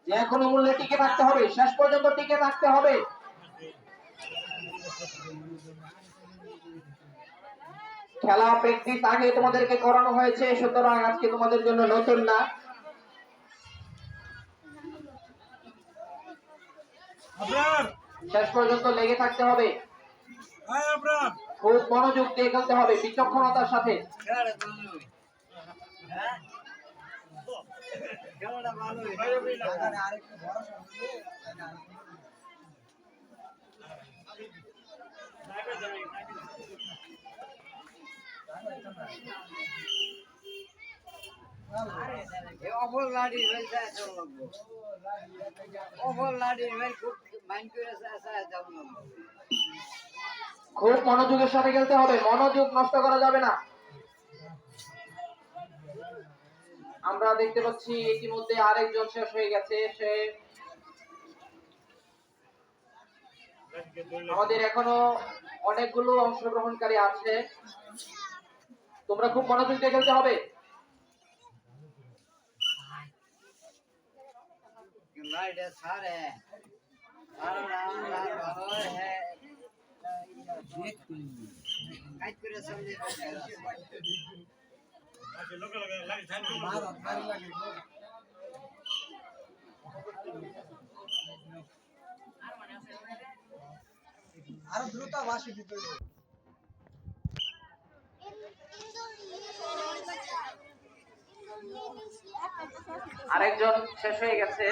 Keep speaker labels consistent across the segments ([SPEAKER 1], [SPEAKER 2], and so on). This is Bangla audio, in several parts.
[SPEAKER 1] যে কোনো মূল্যে টিকে থাকতে হবে, শেষ পর্যন্ত টিকে থাকতে হবে। খেলা প্র্যাকটিস আগে তোমাদেরকে করানো হয়েছে, সুতরাং আজকে তোমাদের জন্য নতুন না। শেষ পর্যন্ত লেগে থাকতে হবে, খুব মনোযোগ দিয়ে খেলতে হবে, বিচক্ষণতার সাথে। খুব মনোযোগের সাথে খেলতে হবে, মনোযোগ নষ্ট করা যাবে না। আমরা দেখতে পাচ্ছি ইতিমধ্যে আরেকজন শেষ হয়ে গেছে, সে আমাদের এখনো অনেকগুলো অংশগ্রহণকারী আছে, তোমরা খুব মনোযোগ দিয়ে খেলতে হবে।
[SPEAKER 2] আরো দ্রুত বাসি দিতে
[SPEAKER 1] আরেকজন শেষ হয়ে গেছে,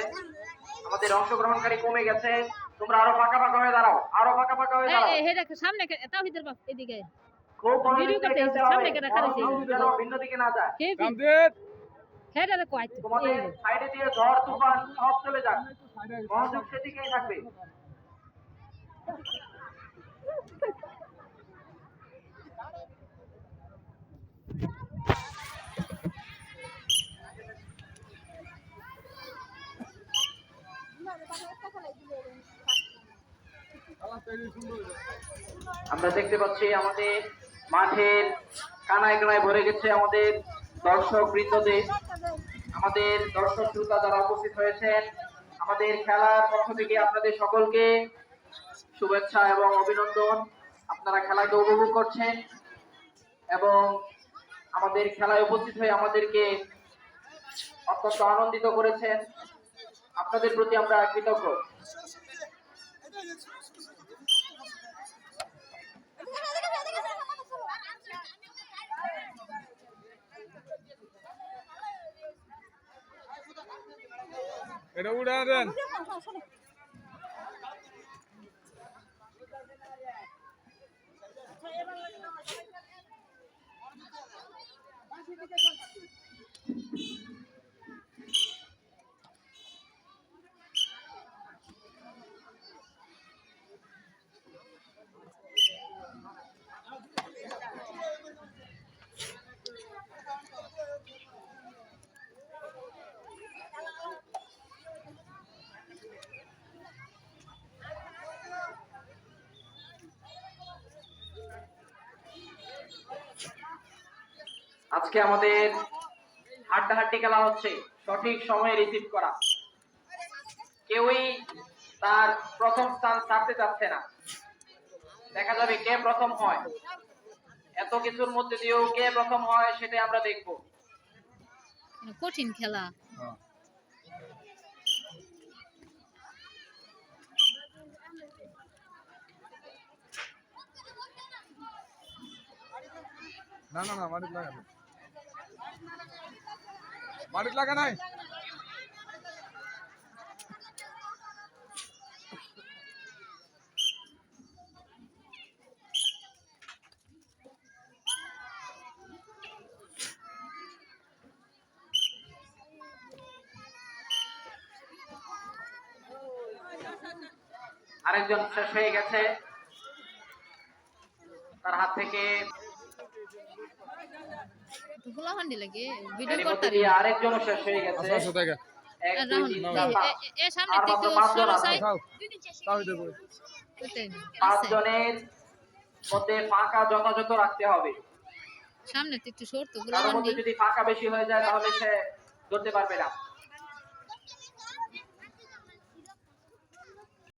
[SPEAKER 1] আমাদের অংশগ্রহণকারী কমে গেছে, তোমরা আরো ফাঁকা ফাঁকা হয়ে দাঁড়াও, আরো ফাঁকা ফাঁকা হয়ে দাঁড়াও।
[SPEAKER 3] সামনে তাওহিদের বাপ এদিকে
[SPEAKER 1] খুব
[SPEAKER 3] ভিডিও করতে সামনে কেন খারাপ
[SPEAKER 1] ভিন্ন দিকে না যায়।
[SPEAKER 3] হেডারে কয়
[SPEAKER 1] তোমাদের সাইডে দিয়ে ঝড় তুফান সব চলে যাক, মনোযোগ সেদিকেই থাকবে। আমরা দেখতে পাচ্ছি আমাদের মাঠের কানায় কানায় ভরে গেছে আমাদের দর্শক বৃন্দদের, আমাদের দর্শক শ্রোতা যারা উপস্থিত হয়েছেন, আমাদের খেলার পক্ষ থেকে আপনাদের সকলকে শুভেচ্ছা এবং অভিনন্দন। আপনারা খেলাকে উপভোগ করছেন এবং আমাদের খেলায় উপস্থিত হয়ে আমাদেরকে অত্যন্ত আনন্দিত করেছেন, আপনাদের প্রতি আমরা কৃতজ্ঞ।
[SPEAKER 4] এটা উড়া দেন।
[SPEAKER 1] আজকে আমাদের হাড্ডাহাড্ডি খেলা হচ্ছে, সঠিক সময়ে রিসিভ করা, কেউই তার প্রথম স্থান ছাড়তে চাচ্ছে না। দেখা যাবে কে প্রথম হয়, এত কিছুর মধ্যে দিয়েও কে প্রথম হয় সেটাই আমরা দেখব।
[SPEAKER 3] কঠিন খেলা।
[SPEAKER 4] না না না, মাটিতে লাগা নাই, মাটিতে লাগা নাই।
[SPEAKER 1] আরেকজন শেষ হয়ে গেছে, তার হাত থেকে আরেকজনও শেষ হয়ে গেছে। পাঁচজনের মধ্যে ফাঁকা যথাযথ রাখতে হবে,
[SPEAKER 3] সামনে একটু সরতো,
[SPEAKER 1] কারোর মধ্যে যদি ফাঁকা বেশি হয়ে যায় তাহলে সে ধরতে পারবে না।